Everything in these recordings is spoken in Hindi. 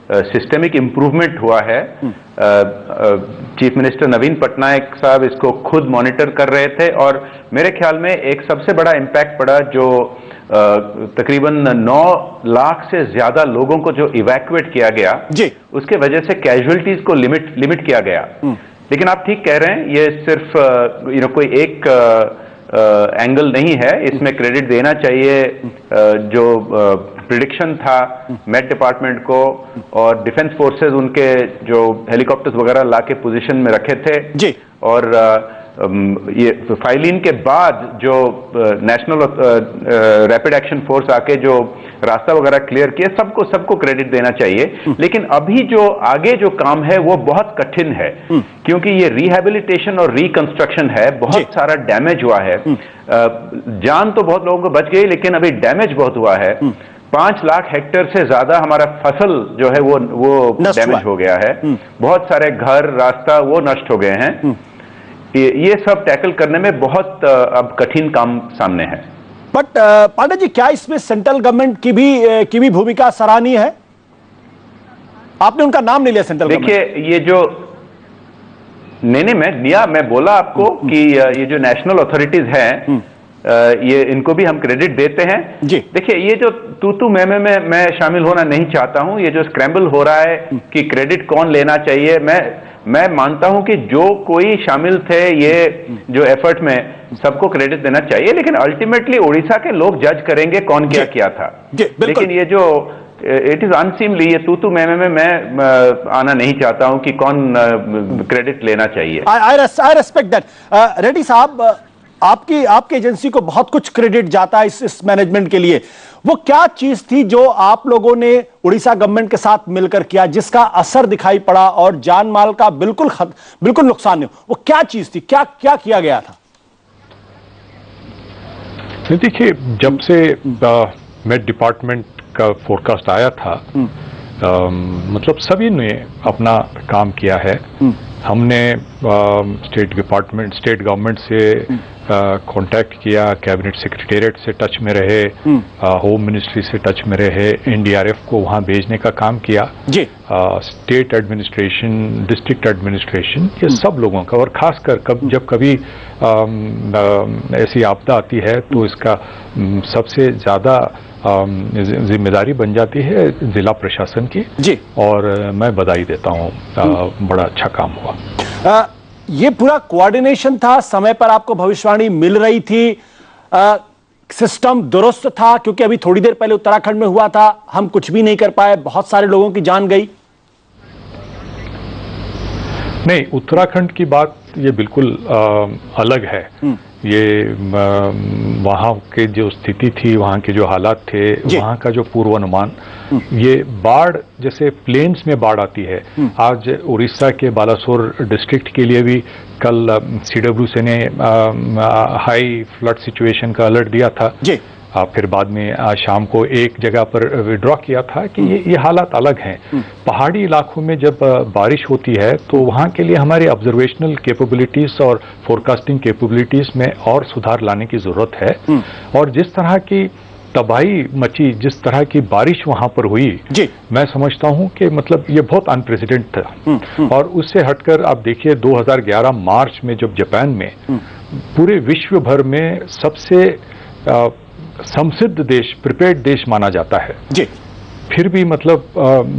सिस्टेमिक इम्प्रूवमेंट हुआ है। चीफ मिनिस्टर नवीन पटनायक साहब इसको खुद मॉनिटर कर रहे थे और मेरे ख्याल में एक सबसे बड़ा इम्पैक्ट पड़ा जो तकरीबन 9 लाख से ज्यादा लोगों को जो इवैक्यूएट किया गया जी, उसके वजह से कैजुअलिटीज को लिमिट किया गया। लेकिन आप ठीक कह रहे हैं, ये सिर्फ कोई एक एंगल नहीं है, इसमें क्रेडिट देना चाहिए जो प्रिडिक्शन था मेट डिपार्टमेंट को और डिफेंस फोर्सेस उनके जो हेलीकॉप्टर्स वगैरह लाके पोजीशन में रखे थे जी, और ये फाइलिन के बाद जो नेशनल रैपिड एक्शन फोर्स आके जो रास्ता वगैरह क्लियर किया, सबको क्रेडिट देना चाहिए। लेकिन अभी जो आगे जो काम है वो बहुत कठिन है, क्योंकि ये रिहैबिलिटेशन और रिकंस्ट्रक्शन है, बहुत सारा डैमेज हुआ है। जान तो बहुत लोगों को बच गई, लेकिन अभी डैमेज बहुत हुआ है। 5 लाख हेक्टेयर से ज्यादा हमारा फसल जो है वो डैमेज हो गया है। बहुत सारे घर, रास्ता वो नष्ट हो गए हैं। ये सब टैकल करने में बहुत अब कठिन काम सामने है। बट पांडे जी, क्या इसमें सेंट्रल गवर्नमेंट की भी भूमिका सराहनीय है? आपने उनका नाम नहीं लिया सेंट्रल गवर्नमेंट। देखिए, ये जो मैं बोला आपको कि ये जो नेशनल अथॉरिटीज हैं, ये इनको भी हम क्रेडिट देते हैं जी। देखिए, ये जो तू में मैं शामिल होना नहीं चाहता हूं। ये जो स्क्रैम्बल हो रहा है कि क्रेडिट कौन लेना चाहिए, मैं मानता हूं कि जो कोई शामिल थे ये जो एफर्ट में, सबको क्रेडिट देना चाहिए। लेकिन अल्टीमेटली उड़ीसा के लोग जज करेंगे कौन क्या किया था। लेकिन ये जो इट इज अनसीमली, ये तू मैं आना नहीं चाहता हूं कि कौन क्रेडिट लेना चाहिए। आई रेस्पेक्ट दैट। रेड्डी साहब, आपकी एजेंसी को बहुत कुछ क्रेडिट जाता है इस मैनेजमेंट के लिए। वो क्या चीज थी जो आप लोगों ने उड़ीसा गवर्नमेंट के साथ मिलकर किया, जिसका असर दिखाई पड़ा और जान माल का बिल्कुल नुकसान नहीं? वो क्या चीज थी, क्या किया गया था? देखिए, जब से मेट डिपार्टमेंट का फोरकास्ट आया था, मतलब सभी ने अपना काम किया है। हमने स्टेट गवर्नमेंट से कांटेक्ट किया, कैबिनेट सेक्रेटेरिएट से टच में रहे, होम मिनिस्ट्री से टच में रहे, एनडीआरएफ को वहां भेजने का काम किया जी। स्टेट एडमिनिस्ट्रेशन, डिस्ट्रिक्ट एडमिनिस्ट्रेशन, ये सब लोगों का, और खासकर जब कभी ऐसी आपदा आती है तो इसका सबसे ज्यादा जिम्मेदारी बन जाती है जिला प्रशासन की जी। और मैं बधाई देता हूँ, बड़ा अच्छा काम हुआ। ये पूरा कोऑर्डिनेशन था, समय पर आपको भविष्यवाणी मिल रही थी, सिस्टम दुरुस्त था? क्योंकि अभी थोड़ी देर पहले उत्तराखंड में हुआ था, हम कुछ भी नहीं कर पाए, बहुत सारे लोगों की जान गई। नहीं, उत्तराखंड की बात ये बिल्कुल अलग है। ये वहाँ के जो स्थिति थी, वहाँ के जो हालात थे, वहाँ का जो पूर्वानुमान, ये बाढ़ जैसे प्लेन्स में बाढ़ आती है। आज उड़ीसा के बालासोर डिस्ट्रिक्ट के लिए भी कल CWC ने हाई फ्लड सिचुएशन का अलर्ट दिया था जी। फिर बाद में आज शाम को एक जगह पर विड्रॉ किया था कि ये हालात अलग हैं। पहाड़ी इलाकों में जब बारिश होती है तो वहाँ के लिए हमारे ऑब्जर्वेशनल कैपेबिलिटीज और फोरकास्टिंग कैपेबिलिटीज में और सुधार लाने की जरूरत है। और जिस तरह की तबाही मची, जिस तरह की बारिश वहां पर हुई जी, मैं समझता हूं कि मतलब ये बहुत अनप्रेसिडेंट था। और उससे हटकर आप देखिए 2011 मार्च में जब जापान में पूरे विश्व भर में सबसे समृद्ध देश, प्रिपेयर्ड देश माना जाता है जी, फिर भी मतलब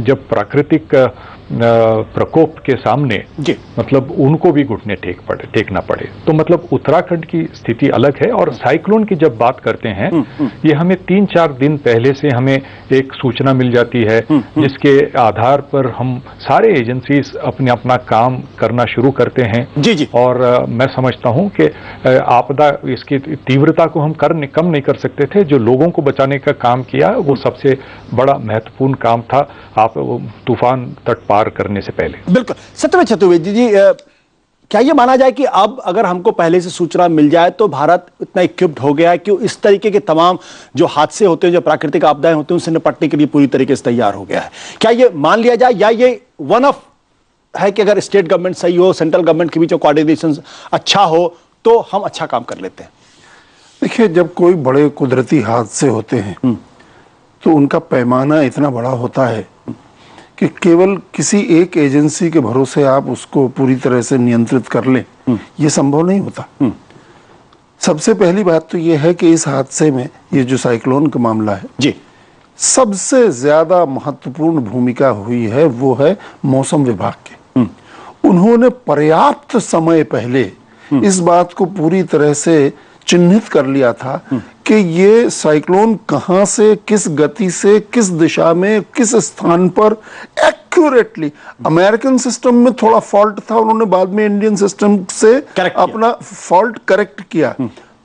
जब प्राकृतिक प्रकोप के सामने जी, मतलब उनको भी घुटने टेकना पड़े, तो मतलब उत्तराखंड की स्थिति अलग है। और साइक्लोन की जब बात करते हैं, ये हमें 3-4 दिन पहले से हमें एक सूचना मिल जाती है, जिसके आधार पर हम सारे एजेंसीज अपना काम करना शुरू करते हैं जी जी। और मैं समझता हूं कि आपदा, इसकी तीव्रता को हम कम नहीं कर सकते थे। जो लोगों को बचाने का काम किया वो सबसे बड़ा महत्वपूर्ण काम था, आप तूफान तट पार करने से पहले। बिल्कुल। सत्यव्रत चतुर्वेदी जी, क्या ये माना जाए कि अब अगर हमको पहले से सूचना मिल जाए तो भारत इतना इक्विप्ड हो गया है कि इस तरीके के तमाम जो हादसे होते हैं, जो प्राकृतिक आपदाएं होती हैं, उनसे निपटने के लिए पूरी तरीके से तैयार हो गया है? क्या ये मान लिया जाए, या ये वन ऑफ है कि अगर स्टेट गवर्नमेंट सही हो, सेंट्रल गवर्नमेंट के बीच कोऑर्डिनेशन अच्छा हो तो हम अच्छा काम कर लेते हैं? देखिए, जब कोई बड़े कुदरती हादसे होते हैं तो उनका पैमाना इतना बड़ा होता है कि केवल किसी एक एजेंसी के भरोसे आप उसको पूरी तरह से नियंत्रित कर लें, ये संभव नहीं होता। सबसे पहली बात तो ये है कि इस हादसे में ये जो साइक्लोन का मामला है जी, सबसे ज्यादा महत्वपूर्ण भूमिका हुई है वो है मौसम विभाग की। उन्होंने पर्याप्त समय पहले इस बात को पूरी तरह से चिन्हित कर लिया था कि ये साइक्लोन कहां से, किस गति से, किस दिशा में, किस स्थान पर एक्यूरेटली। अमेरिकन सिस्टम में थोड़ा फॉल्ट था, उन्होंने बाद में इंडियन सिस्टम से अपना फॉल्ट करेक्ट किया।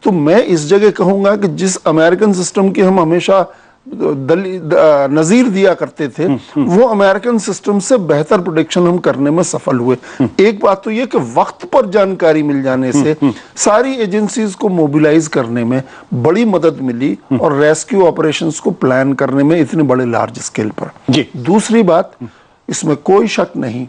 तो मैं इस जगह कहूंगा कि जिस अमेरिकन सिस्टम की हम हमेशा नजीर दिया करते थे, वो अमेरिकन सिस्टम से बेहतर प्रोडिक्शन हम करने में सफल हुए। एक बात तो ये कि वक्त पर जानकारी मिल जाने से सारी एजेंसीज को मोबिलाइज करने में बड़ी मदद मिली और रेस्क्यू ऑपरेशंस को प्लान करने में इतने बड़े लार्ज स्केल पर। जी। दूसरी बात, इसमें कोई शक नहीं,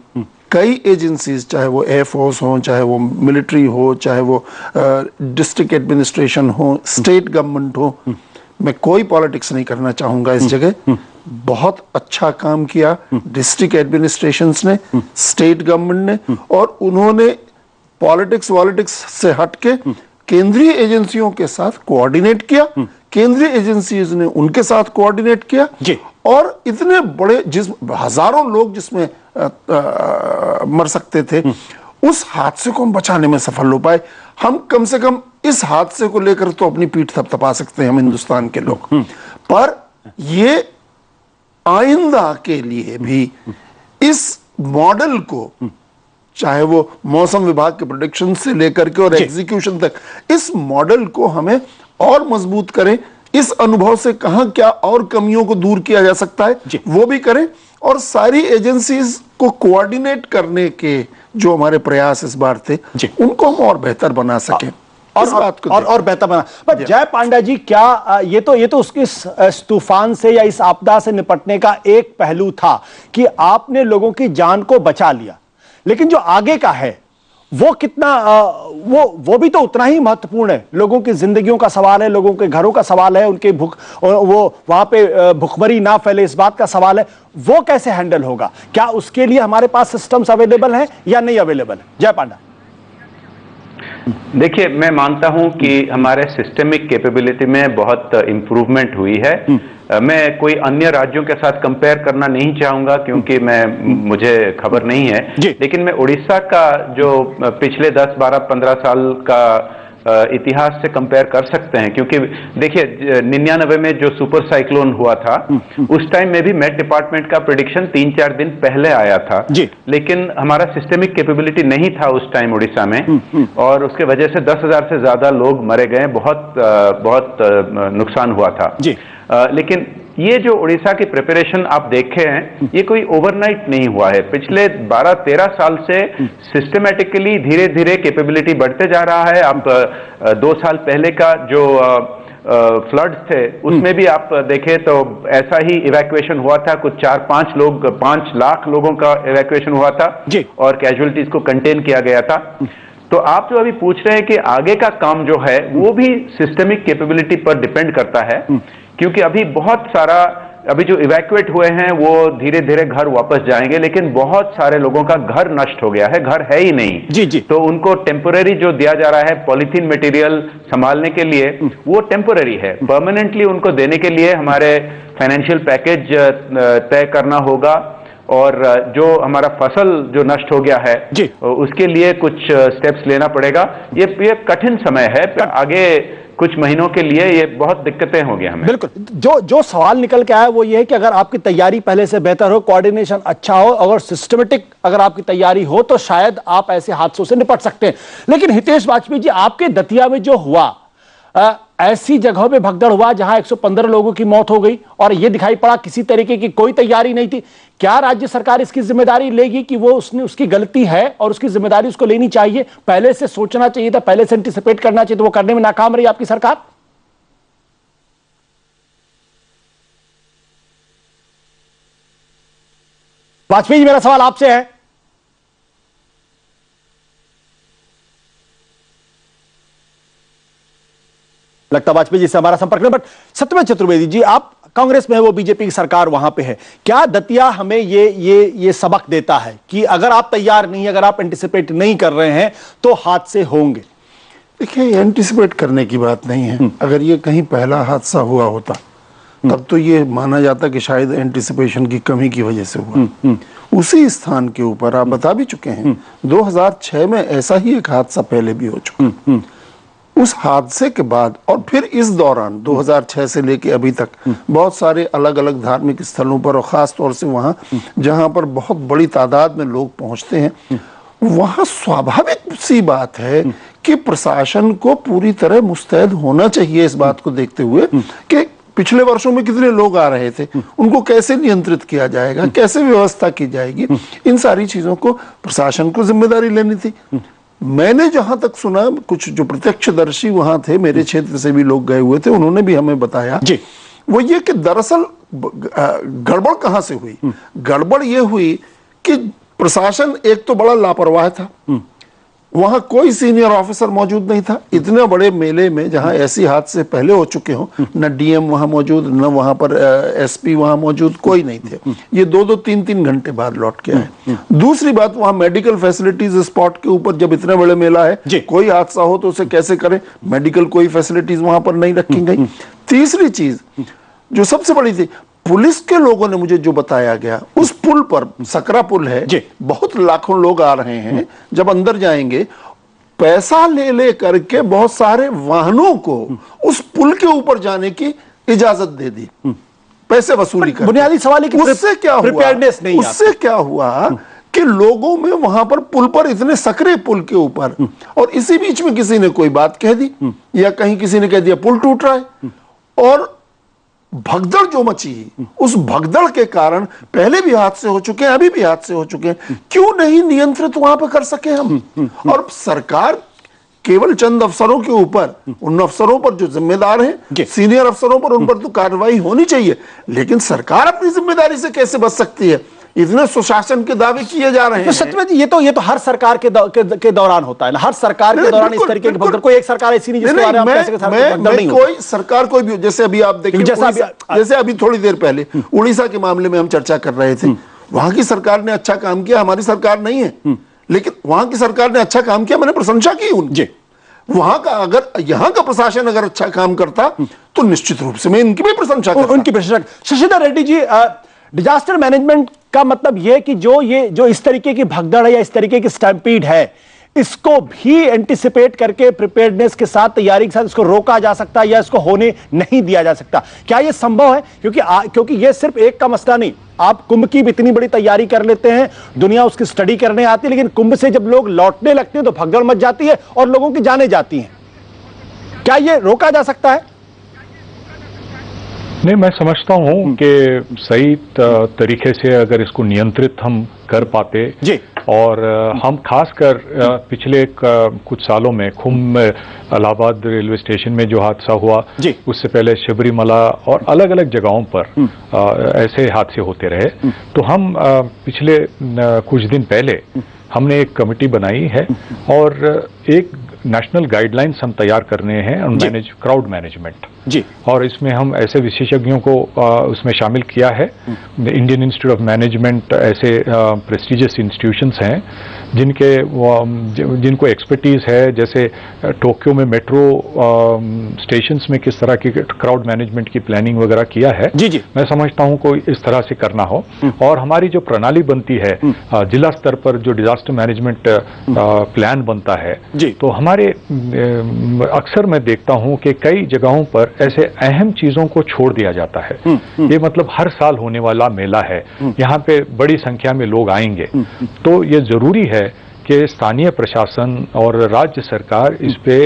कई एजेंसीज, चाहे वो एयरफोर्स हो, चाहे वो मिलिट्री हो, चाहे वो डिस्ट्रिक्ट एडमिनिस्ट्रेशन हो, स्टेट गवर्नमेंट हो, मैं कोई पॉलिटिक्स नहीं करना चाहूंगा इस जगह, बहुत अच्छा काम किया डिस्ट्रिक्ट एडमिनिस्ट्रेशंस ने, स्टेट गवर्नमेंट ने, और उन्होंने पॉलिटिक्स से हटके केंद्रीय एजेंसियों के साथ कोऑर्डिनेट किया, केंद्रीय एजेंसीज ने उनके साथ कोऑर्डिनेट किया जी। और इतने बड़े, जिस हजारों लोग जिसमें मर सकते थे, उस हादसे को हम बचाने में सफल हो पाए। हम कम से कम इस हादसे को लेकर तो अपनी पीठ थपथपा सकते हैं हम हिंदुस्तान के लोग, पर ये आइंदा के लिए भी इस मॉडल को, चाहे वो मौसम विभाग के प्रेडिक्शन से लेकर के और एग्जीक्यूशन तक, इस मॉडल को हमें और मजबूत करें। इस अनुभव से कहां क्या और कमियों को दूर किया जा सकता है वो भी करें, और सारी एजेंसीज को कोऑर्डिनेट करने के जो हमारे प्रयास इस बार थे उनको हम और बेहतर बना सकें और बेहतर बना। पर जय पांडा जी, क्या ये तो उसके इस तूफान से या इस आपदा से निपटने का एक पहलू था कि आपने लोगों की जान को बचा लिया, लेकिन जो आगे का है वो कितना, वो भी तो उतना ही महत्वपूर्ण है। लोगों की जिंदगियों का सवाल है, लोगों के घरों का सवाल है, उनके वो वहां पे भुखमरी ना फैले, इस बात का सवाल है। वो कैसे हैंडल होगा? क्या उसके लिए हमारे पास सिस्टम्स अवेलेबल हैं या नहीं अवेलेबल है? जय पांडा। देखिए, मैं मानता हूं कि हमारे सिस्टमिक कैपेबिलिटी में बहुत इम्प्रूवमेंट हुई है। मैं कोई अन्य राज्यों के साथ कंपेयर करना नहीं चाहूंगा क्योंकि मुझे खबर नहीं है, लेकिन मैं उड़ीसा का जो पिछले 10, 12, 15 साल का इतिहास से कंपेयर कर सकते हैं। क्योंकि देखिए, 99 में जो सुपर साइक्लोन हुआ था, उस टाइम में भी मेट डिपार्टमेंट का प्रेडिक्शन 3-4 दिन पहले आया था, लेकिन हमारा सिस्टमिक कैपेबिलिटी नहीं था उस टाइम उड़ीसा में, और उसके वजह से 10,000 से ज्यादा लोग मरे गए, बहुत नुकसान हुआ था। लेकिन ये जो उड़ीसा की प्रिपरेशन आप देखे हैं, ये कोई ओवरनाइट नहीं हुआ है। पिछले 12-13 साल से सिस्टमैटिकली धीरे धीरे कैपेबिलिटी बढ़ते जा रहा है। आप 2 साल पहले का जो फ्लड्स थे उसमें भी आप देखें तो ऐसा ही इवैक्यूएशन हुआ था। कुछ 5 लाख लोगों का इवैक्यूएशन हुआ था और कैजुअलिटीज को कंटेन किया गया था। तो आप जो अभी पूछ रहे हैं कि आगे का काम जो है वो भी सिस्टमिक कैपेबिलिटी पर डिपेंड करता है, क्योंकि अभी जो इवैक्यूएट हुए हैं वो धीरे धीरे घर वापस जाएंगे, लेकिन बहुत सारे लोगों का घर नष्ट हो गया है, घर है ही नहीं। तो उनको टेम्पोररी जो दिया जा रहा है पॉलिथीन मटेरियल संभालने के लिए, वो टेम्पोररी है। परमानेंटली उनको देने के लिए हमारे फाइनेंशियल पैकेज तय करना होगा, और जो हमारा फसल जो नष्ट हो गया है उसके लिए कुछ स्टेप्स लेना पड़ेगा। ये कठिन समय है, आगे कुछ महीनों के लिए ये बहुत दिक्कतें होंगी हमें। बिल्कुल। जो सवाल निकल के आया वो ये है कि अगर आपकी तैयारी पहले से बेहतर हो, कोऑर्डिनेशन अच्छा हो, अगर सिस्टमेटिक अगर आपकी तैयारी हो, तो शायद आप ऐसे हादसों से निपट सकते हैं। लेकिन हितेश वाजपेयी जी, आपके दतिया में जो हुआ, ऐसी जगहों पे भगदड़ हुआ जहां 115 लोगों की मौत हो गई और यह दिखाई पड़ा किसी तरीके की कोई तैयारी नहीं थी। क्या राज्य सरकार इसकी जिम्मेदारी लेगी कि वो उसकी गलती है और उसकी जिम्मेदारी उसको लेनी चाहिए? पहले से सोचना चाहिए था, पहले से एंटिसिपेट करना चाहिए, तो वो करने में नाकाम रही आपकी सरकार? वाजपेयी जी, मेरा सवाल आपसे है। लगता वाजपेयी जी से हमारा संपर्क नहीं। बट सत्यव्रत चतुर्वेदी जी, आप कांग्रेस में है, वो बीजेपी की सरकार वहां पे है, क्या दतिया हमें ये सबक देता है कि अगर आप तैयार नहीं, अगर आप एंटिसिपेट नहीं कर रहे हैं तो हादसे होंगे? देखिए, एंटिसिपेट करने की बात नहीं है। अगर ये कहीं पहला हादसा हुआ होता तब तो ये माना जाता कि शायद एंटिसिपेशन की कमी की वजह से हुआ। उसी स्थान के ऊपर आप बता भी चुके हैं 2006 में ऐसा ही एक हादसा पहले भी हो चुका। उस हादसे के बाद और फिर इस दौरान 2006 से लेके अभी तक बहुत सारे अलग अलग धार्मिक स्थलों पर, और खास तौर से वहां जहां पर बहुत बड़ी तादाद में लोग पहुंचते हैं, वहां स्वाभाविक सी बात है कि प्रशासन को पूरी तरह मुस्तैद होना चाहिए इस बात को देखते हुए कि पिछले वर्षों में कितने लोग आ रहे थे, उनको कैसे नियंत्रित किया जाएगा, कैसे व्यवस्था की जाएगी, इन सारी चीजों को प्रशासन को जिम्मेदारी लेनी थी। मैंने जहां तक सुना, कुछ जो प्रत्यक्षदर्शी वहां थे, मेरे क्षेत्र से भी लोग गए हुए थे, उन्होंने भी हमें बताया जी, वो ये कि दरअसल गड़बड़ कहां से हुई। गड़बड़ ये हुई कि प्रशासन एक तो बड़ा लापरवाह था, वहां कोई सीनियर ऑफिसर मौजूद नहीं था। इतने बड़े मेले में जहां ऐसी हादसे पहले हो चुके हो, न डीएम वहां मौजूद, न वहां पर एसपी वहां मौजूद, कोई नहीं थे। ये 2-2, 3-3 घंटे बाद लौट के आए। दूसरी बात, वहां मेडिकल फैसिलिटीज स्पॉट के ऊपर, जब इतने बड़े मेला है, कोई हादसा हो तो उसे कैसे करें, मेडिकल कोई फैसिलिटीज वहां पर नहीं रखी गई। तीसरी चीज जो सबसे बड़ी थी, पुलिस के लोगों ने मुझे जो बताया गया, उस पुल पर, सकरा पुल है, बहुत लाखों लोग आ रहे हैं, जब अंदर जाएंगे पैसा ले ले करके बहुत सारे वाहनों को उस पुल के ऊपर जाने की इजाजत दे दी, पैसे वसूली कर। बुनियादी सवाल है कि उससे क्या हुआ, उससे क्या हुआ कि लोगों में वहां पर पुल पर, इतने सकरे पुल के ऊपर, और इसी बीच में किसी ने कोई बात कह दी या कहीं किसी ने कह दिया पुल टूट रहा है, और भगदड़ जो मची, उस भगदड़ के कारण पहले भी हादसे हो चुके हैं, अभी भी हादसे हो चुके हैं। क्यों नहीं नियंत्रित वहां पर कर सके हम? और सरकार केवल चंद अफसरों के ऊपर, उन अफसरों पर जो जिम्मेदार हैं, सीनियर अफसरों पर, उन पर तो कार्रवाई होनी चाहिए, लेकिन सरकार अपनी जिम्मेदारी से कैसे बच सकती है? इतने सुशासन के दावे किए जा रहे हैं। तो सच में ये तो हर सरकार के दौरान होता है ना, हर सरकार के दौरान इस तरीके की भगदड़, कोई एक सरकार ऐसी नहीं जिसके बारे में आप कह सकें कोई सरकार कोई भी, जैसे अभी आप देखिए, जैसे अभी थोड़ी देर पहले उड़ीसा के मामले में हम चर्चा कर रहे थे, वहां की सरकार ने अच्छा काम किया, हमारी सरकार नहीं है, लेकिन वहां की सरकार ने अच्छा काम किया, मैंने प्रशंसा की उनकी। वहां का, अगर यहाँ का प्रशासन अगर अच्छा काम करता तो निश्चित रूप से मैं इनकी भी प्रशंसा करता। उनकी प्रशंसा। शशिधर रेड्डी जी, डिजास्टर मैनेजमेंट का मतलब यह कि जो इस तरीके की भगदड़ है या इस तरीके की स्टैम्पीड है, इसको भी एंटिसिपेट करके प्रिपेयर्डनेस के साथ, तैयारी के साथ इसको रोका जा सकता है या इसको होने नहीं दिया जा सकता? क्या यह संभव है? क्योंकि यह सिर्फ एक का मसला नहीं, आप कुंभ की भी इतनी बड़ी तैयारी कर लेते हैं, दुनिया उसकी स्टडी करने आती है, लेकिन कुंभ से जब लोग लौटने लगते हैं तो भगदड़ मच जाती है और लोगों की जानें जाती हैं। क्या यह रोका जा सकता है? नहीं, मैं समझता हूं कि सही तरीके से अगर इसको नियंत्रित हम कर पाते जी, और हम खासकर पिछले कुछ सालों में कुंभ, इलाहाबाद रेलवे स्टेशन में जो हादसा हुआ, उससे पहले शबरीमला और अलग अलग जगहों पर ऐसे हादसे होते रहे, तो हम पिछले कुछ दिन पहले हमने एक कमेटी बनाई है और एक नेशनल गाइडलाइंस हम तैयार करने हैं और क्राउड मैनेजमेंट जी, और इसमें हम ऐसे विशेषज्ञों को उसमें शामिल किया है। इंडियन इंस्टीट्यूट ऑफ मैनेजमेंट ऐसे प्रेस्टिजियस इंस्टीट्यूशंस हैं जिनको एक्सपर्टीज है, जैसे टोक्यो में मेट्रो स्टेशंस में किस तरह की क्राउड मैनेजमेंट की प्लानिंग वगैरह किया है। जी, मैं समझता हूं कोई इस तरह से करना हो, और हमारी जो प्रणाली बनती है जिला स्तर पर, जो डिजास्टर मैनेजमेंट प्लान बनता है जी, तो हमारे अक्सर मैं देखता हूं कि कई जगहों पर ऐसे अहम चीजों को छोड़ दिया जाता है। ये मतलब हर साल होने वाला मेला है, यहाँ पे बड़ी संख्या में लोग आएंगे, तो ये जरूरी है कि स्थानीय प्रशासन और राज्य सरकार इस पे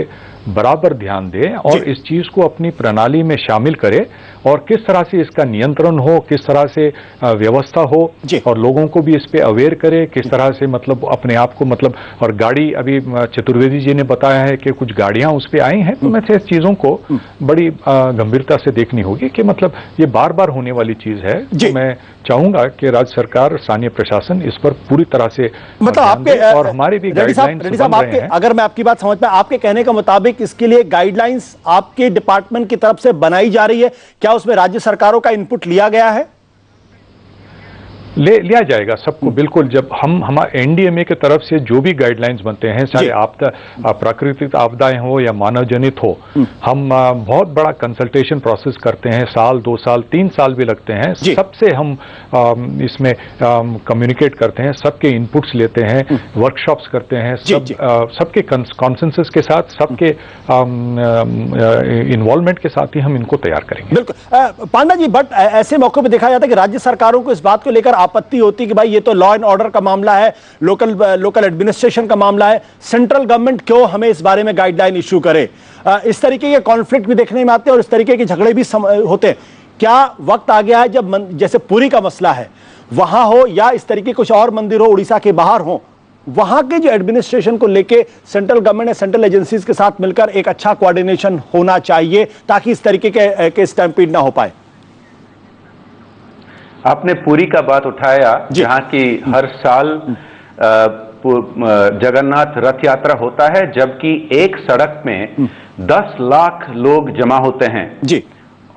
बराबर ध्यान दे और इस चीज को अपनी प्रणाली में शामिल करे, और किस तरह से इसका नियंत्रण हो, किस तरह से व्यवस्था हो, और लोगों को भी इस पे अवेयर करे, किस तरह से मतलब अपने आप को मतलब, और गाड़ी, अभी चतुर्वेदी जी ने बताया है कि कुछ गाड़ियां उस पे आई हैं, तो मैं इस चीजों को बड़ी गंभीरता से देखनी होगी कि मतलब ये बार बार होने वाली चीज है। तो मैं चाहूंगा कि राज्य सरकार, स्थानीय प्रशासन इस पर पूरी तरह से मतलब आपके, और हमारे भी गाइडलाइंस, अगर मैं आपकी बात समझ में, आपके कहने का मुताबिक मुताबिक इसके लिए गाइडलाइंस आपके डिपार्टमेंट की तरफ से बनाई जा रही है? क्या उसमें राज्य सरकारों का इनपुट लिया गया है? लिया जाएगा सबको, बिल्कुल। जब हमारे एनडीएमए की तरफ से जो भी गाइडलाइंस बनते हैं, चाहे आपदा प्राकृतिक आपदाएं हो या मानव जनित हो, हम बहुत बड़ा कंसल्टेशन प्रोसेस करते हैं। साल, 2 साल, 3 साल भी लगते हैं। सबसे हम इसमें कम्युनिकेट करते हैं, सबके इनपुट्स लेते हैं, वर्कशॉप्स करते हैं, सबके कॉन्सेंसस के साथ, सबके इन्वॉल्वमेंट के साथ ही हम इनको तैयार करेंगे। बिल्कुल पांडा जी, बट ऐसे मौके पर देखा जाता है कि राज्य सरकारों को इस बात को लेकर आपत्ति होती कि भाई ये तो लॉ एंड ऑर्डर का मामला है, लोकल एडमिनिस्ट्रेशन का मामला है, सेंट्रल गवर्नमेंट क्यों हमें इस बारे में गाइडलाइन इश्यू करे। इस तरीके के कॉन्फ्लिक्ट भी देखने में आते हैं और इस तरीके के झगड़े भी होते हैं। क्या वक्त आ गया है जब जैसे पुरी का मसला है वहां हो या इस तरीके कुछ और मंदिर हो उड़ीसा के बाहर हो, वहां के जो एडमिनिस्ट्रेशन को लेके सेंट्रल गवर्नमेंट या सेंट्रल एजेंसीज के साथ मिलकर एक अच्छा कोऑर्डिनेशन होना चाहिए ताकि इस तरीके के स्टैम्पीड ना हो पाए? आपने पुरी का बात उठाया, जहां की हर साल जगन्नाथ रथ यात्रा होता है, जबकि एक सड़क में 10 लाख लोग जमा होते हैं जी,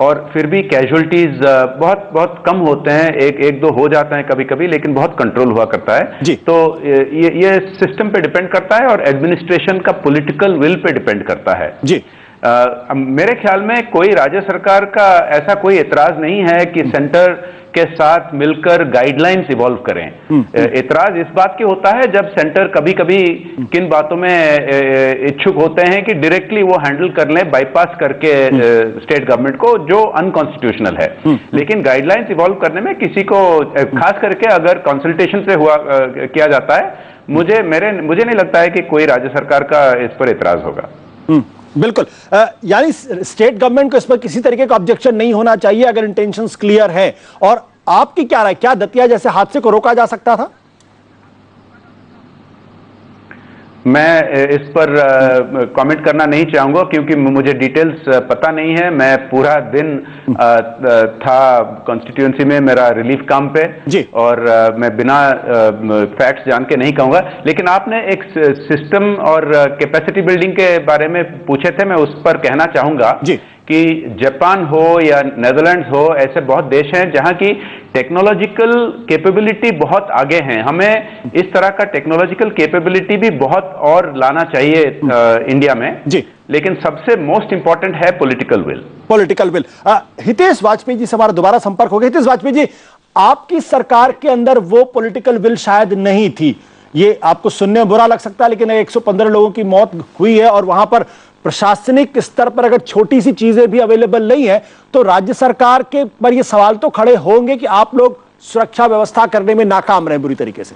और फिर भी कैजुअलिटीज बहुत बहुत कम होते हैं। एक दो हो जाते हैं कभी कभी, लेकिन बहुत कंट्रोल हुआ करता है जी। तो ये सिस्टम पे डिपेंड करता है और एडमिनिस्ट्रेशन का पॉलिटिकल विल पे डिपेंड करता है जी। मेरे ख्याल में कोई राज्य सरकार का ऐसा कोई एतराज नहीं है कि सेंटर के साथ मिलकर गाइडलाइंस इवॉल्व करें। एतराज इस बात की होता है जब सेंटर कभी कभी किन बातों में इच्छुक होते हैं कि डायरेक्टली वो हैंडल कर लें, बाईपास करके स्टेट गवर्नमेंट को, जो अनकॉन्स्टिट्यूशनल है। लेकिन गाइडलाइंस इवॉल्व करने में किसी को, खास करके अगर कंसल्टेशन से किया जाता है, मुझे नहीं लगता है कि कोई राज्य सरकार का इस पर एतराज होगा। बिल्कुल, यानी स्टेट गवर्नमेंट को इस पर किसी तरीके का ऑब्जेक्शन नहीं होना चाहिए अगर इंटेंशंस क्लियर है। और आपकी क्या राय, क्या दतिया जैसे हादसे को रोका जा सकता था? मैं इस पर कमेंट करना नहीं चाहूंगा क्योंकि मुझे डिटेल्स पता नहीं है। मैं पूरा दिन था कॉन्स्टिट्यूएंसी में, मेरा रिलीफ काम पे जी, और मैं बिना फैक्ट्स जान के नहीं कहूंगा। लेकिन आपने एक सिस्टम और कैपेसिटी बिल्डिंग के बारे में पूछे थे, मैं उस पर कहना चाहूंगा जी कि जापान हो या नेदरलैंड्स हो, ऐसे बहुत देश हैं जहां की टेक्नोलॉजिकल कैपेबिलिटी बहुत आगे हैं। हमें इस तरह का टेक्नोलॉजिकल कैपेबिलिटी भी बहुत और लाना चाहिए इंडिया में जी। लेकिन सबसे मोस्ट इंपॉर्टेंट है political will. Political will. Hitesh Vajpayee ji से हमारा दोबारा संपर्क हो गया। हितेश वाजपेयी जी, आपकी सरकार के अंदर वो पॉलिटिकल विल शायद नहीं थी, ये आपको सुनने में बुरा लग सकता है, लेकिन 115 लोगों की मौत हुई है और वहां पर प्रशासनिक स्तर पर अगर छोटी सी चीजें भी अवेलेबल नहीं है तो राज्य सरकार के पर ये सवाल तो खड़े होंगे कि आप लोग सुरक्षा व्यवस्था करने में नाकाम रहे बुरी तरीके से।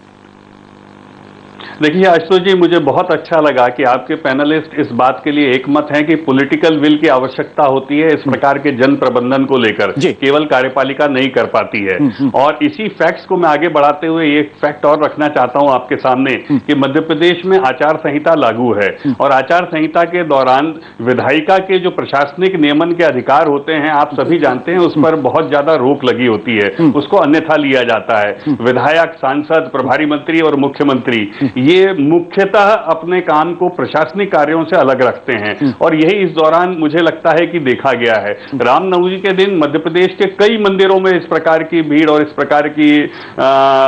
देखिए आशुतोष जी, मुझे बहुत अच्छा लगा कि आपके पैनलिस्ट इस बात के लिए एकमत हैं कि पॉलिटिकल विल की आवश्यकता होती है इस प्रकार के जन प्रबंधन को लेकर, केवल कार्यपालिका नहीं कर पाती है। और इसी फैक्ट्स को मैं आगे बढ़ाते हुए एक फैक्ट और रखना चाहता हूं आपके सामने कि मध्य प्रदेश में आचार संहिता लागू है और आचार संहिता के दौरान विधायिका के जो प्रशासनिक नियमन के अधिकार होते हैं, आप सभी जानते हैं, उस पर बहुत ज्यादा रोक लगी होती है, उसको अन्यथा लिया जाता है। विधायक, सांसद, प्रभारी मंत्री और मुख्यमंत्री ये मुख्यतः अपने काम को प्रशासनिक कार्यों से अलग रखते हैं और यही इस दौरान मुझे लगता है कि देखा गया है। रामनवमी के दिन मध्य प्रदेश के कई मंदिरों में इस प्रकार की भीड़ और इस प्रकार की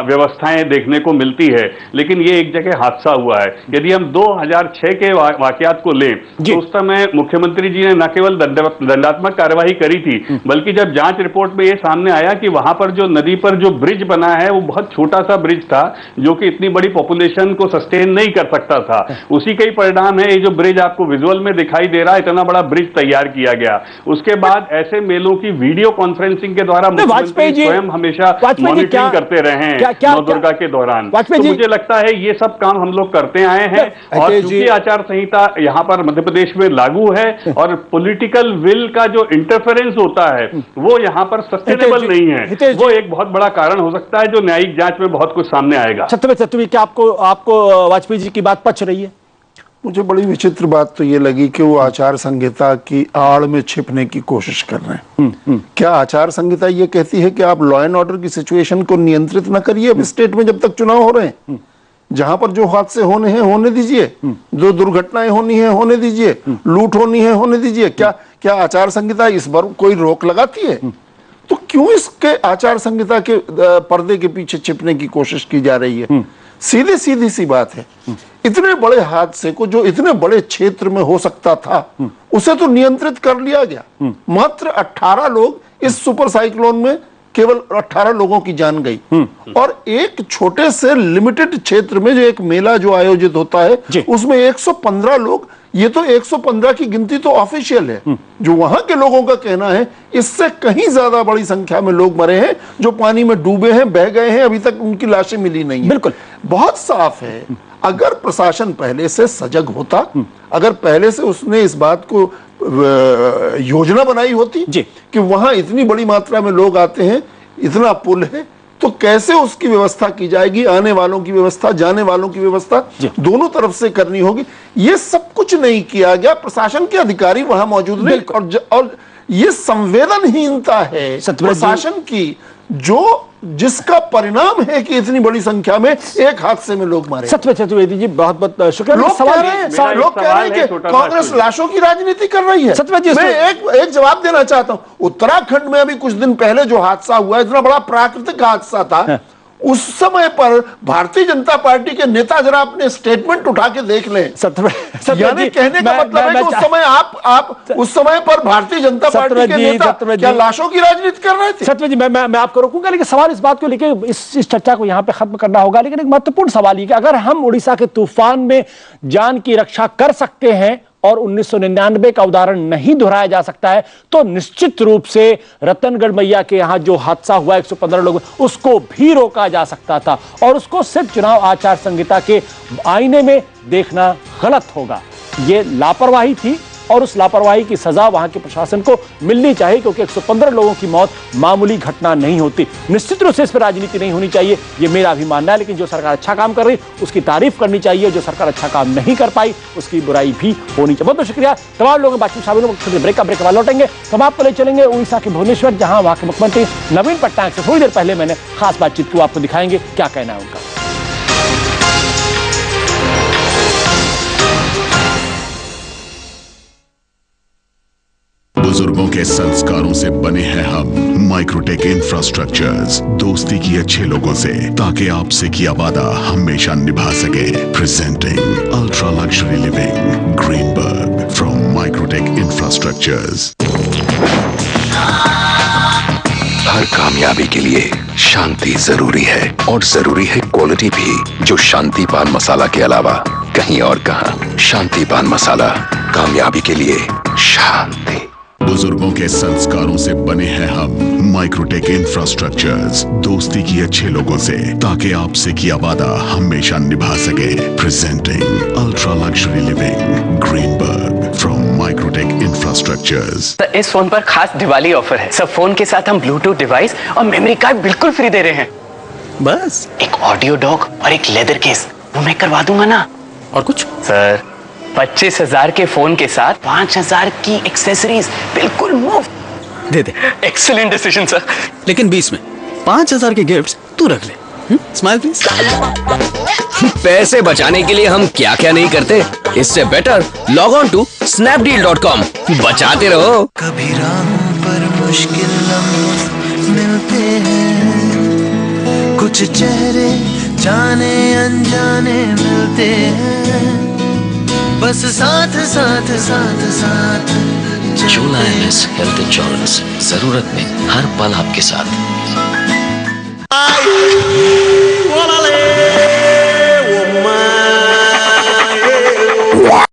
व्यवस्थाएं देखने को मिलती है, लेकिन ये एक जगह हादसा हुआ है। यदि हम 2006 के वाकयात को लें तो उस समय मुख्यमंत्री जी ने न केवल दंडात्मक कार्यवाही करी थी, बल्कि जब जांच रिपोर्ट में यह सामने आया कि वहां पर जो नदी पर जो ब्रिज बना है वो बहुत छोटा सा ब्रिज था जो कि इतनी बड़ी पॉपुलेशन को सस्टेन नहीं कर सकता था, उसी का ही परिणाम है ये जो ब्रिज आपको विजुअल में दिखाई दे रहा है, इतना बड़ा ब्रिज तैयार किया गया। उसके बाद ऐसे मेलों की वीडियो कॉन्फ्रेंसिंग के द्वारा मुख्यमंत्री स्वयं हमेशा मॉनिटरिंग करते रहे हैं नवदुर्गा के दौरान। तो मुझे लगता है ये सब काम हम लोग करते आए हैं और चूंकि आचार संहिता यहाँ पर मध्य प्रदेश में लागू है और पॉलिटिकल विल का जो इंटरफेरेंस होता है वो यहाँ पर सस्टेनेबल नहीं है, वो एक बहुत बड़ा कारण हो सकता है जो न्यायिक जांच में बहुत कुछ सामने आएगा। छत्रपति, क्या आपको वाजपेयी जी की बात पच रही है? मुझे बड़ी विचित्र बात तो ये लगी कि वो आचार संहिता की आड़ में छिपने की कोशिश कर रहे हैं। क्या आचार संहिता ये कहती है कि आप लॉ एंड ऑर्डर की सिचुएशन को नियंत्रित न करिए अब स्टेट में जब तक चुनाव हो रहे हैं? जहां पर जो हादसे होने हैं होने दीजिए, जो दुर्घटनाएं होनी है होने दीजिए, लूट होनी है होने दीजिए। क्या आचार संहिता इस बार कोई रोक लगाती है? तो क्यों इसके आचार संहिता के पर्दे के पीछे छिपने की कोशिश की जा रही है? सीधी सी बात है, इतने बड़े हादसे को जो इतने बड़े क्षेत्र में हो सकता था उसे तो नियंत्रित कर लिया गया। मात्र 18 लोग, इस सुपर साइक्लोन में केवल 18 लोगों की जान गई। और एक छोटे से लिमिटेड क्षेत्र में जो एक मेला जो आयोजित होता है उसमें 115 लोग, ये तो 115 की गिनती तो ऑफिशियल है, जो वहां के लोगों का कहना है इससे कहीं ज्यादा बड़ी संख्या में लोग मरे हैं जो पानी में डूबे हैं, बह गए हैं, अभी तक उनकी लाशें मिली नहीं है। बिल्कुल, बहुत साफ है। अगर प्रशासन पहले से सजग होता, अगर पहले से उसने इस बात को योजना बनाई होती कि वहां इतनी बड़ी मात्रा में लोग आते हैं, इतना पुल है, तो कैसे उसकी व्यवस्था की जाएगी, आने वालों की व्यवस्था, जाने वालों की व्यवस्था दोनों तरफ से करनी होगी। ये सब कुछ नहीं किया गया, प्रशासन के अधिकारी वहां मौजूद नहीं, और ये संवेदनहीनता है प्रशासन की, जो जिसका परिणाम है कि इतनी बड़ी संख्या में एक हादसे में लोग मारे। सत्यव्रत चतुर्वेदी जी बहुत बहुत शुक्रिया। लोग कह रहे हैं कि कांग्रेस लाशों की राजनीति कर रही है। मैं एक जवाब देना चाहता हूं। उत्तराखंड में अभी कुछ दिन पहले जो हादसा हुआ, इतना बड़ा प्राकृतिक हादसा था, उस समय पर भारतीय जनता पार्टी के नेता जरा अपने स्टेटमेंट उठा के देख लें। यानी कहने का मतलब है कि उस समय आप उस समय पर भारतीय जनता पार्टी के नेता क्या लाशों की राजनीति कर रहे थे? सत्यव्रत जी, मैं आपको रोकूंगा, लेकिन सवाल इस बात को लेकर इस चर्चा को यहां पे खत्म करना होगा। लेकिन एक महत्वपूर्ण सवाल ये कि अगर हम उड़ीसा के तूफान में जान की रक्षा कर सकते हैं और 1999 का उदाहरण नहीं दोहराया जा सकता है, तो निश्चित रूप से रतनगढ़ मैया के यहां जो हादसा हुआ 115 लोग, उसको भी रोका जा सकता था, और उसको सिर्फ चुनाव आचार संहिता के आईने में देखना गलत होगा। यह लापरवाही थी और उस लापरवाही की सजा वहां के प्रशासन को मिलनी चाहिए, क्योंकि 115 लोगों की मौत मामूली घटना नहीं होती। निश्चित रूप से इस पर राजनीति नहीं होनी चाहिए, ये मेरा भी मानना है। लेकिन जो सरकार अच्छा काम कर रही उसकी तारीफ करनी चाहिए, जो सरकार अच्छा काम नहीं कर पाई उसकी बुराई भी होनी चाहिए। बहुत बहुत शुक्रिया तमाम लोगों बातचीत शामिल होंगे। ब्रेक का बाद लौटेंगे तो हम आपको ले चलेंगे उड़ीसा के भुवनेश्वर, जहां वहां के मुख्यमंत्री नवीन पटनायक से थोड़ी देर पहले मैंने खास बातचीत को आपको दिखाएंगे क्या कहना है उनका। बुजुर्गों के संस्कारों से बने हैं हम। माइक्रोटेक इंफ्रास्ट्रक्चर्स, दोस्ती की अच्छे लोगों से, ताकि आपसे किया वादा हमेशा निभा सके। Presenting ultra luxury living Greenberg from Microtek infrastructures. हर कामयाबी के लिए शांति जरूरी है, और जरूरी है क्वालिटी भी, जो शांति पान मसाला के अलावा कहीं और कहां। शांति पान मसाला, कामयाबी के लिए शांति। बुजुर्गों के संस्कारों से बने हैं हम। माइक्रोटेक इंफ्रास्ट्रक्चर्स, दोस्ती की अच्छे लोगों से, ताकि आपसे किया वादा हमेशा निभा सके। Presenting ultra luxury living Greenberg from Microtek infrastructures. इस फोन पर खास दिवाली ऑफर है। सब फोन के साथ हम ब्लूटूथ डिवाइस और मेमोरी कार्ड बिल्कुल फ्री दे रहे हैं। बस एक ऑडियो डॉक और एक लेदर केस, वो मैं करवा दूंगा ना। और कुछ सर, 25,000 के फोन के साथ 5,000 की एक्सेसरीज बिल्कुल मुफ्त। दे दे। Excellent decision sir. लेकिन 20 में 5,000 के गिफ्ट्स तू रख ले। Smile please. पैसे बचाने के लिए हम क्या क्या नहीं करते, इससे better log on to snapdeal.com। बचाते रहो। कभी राहों पर मुश्किल लम्हे मिलते हैं, कुछ चेहरे जाने अनजाने मिलते हैं, बस साथ साथ साथ साथ। चोला MS हेल्थ इंश्योरेंस, जरूरत में हर पल आपके साथ।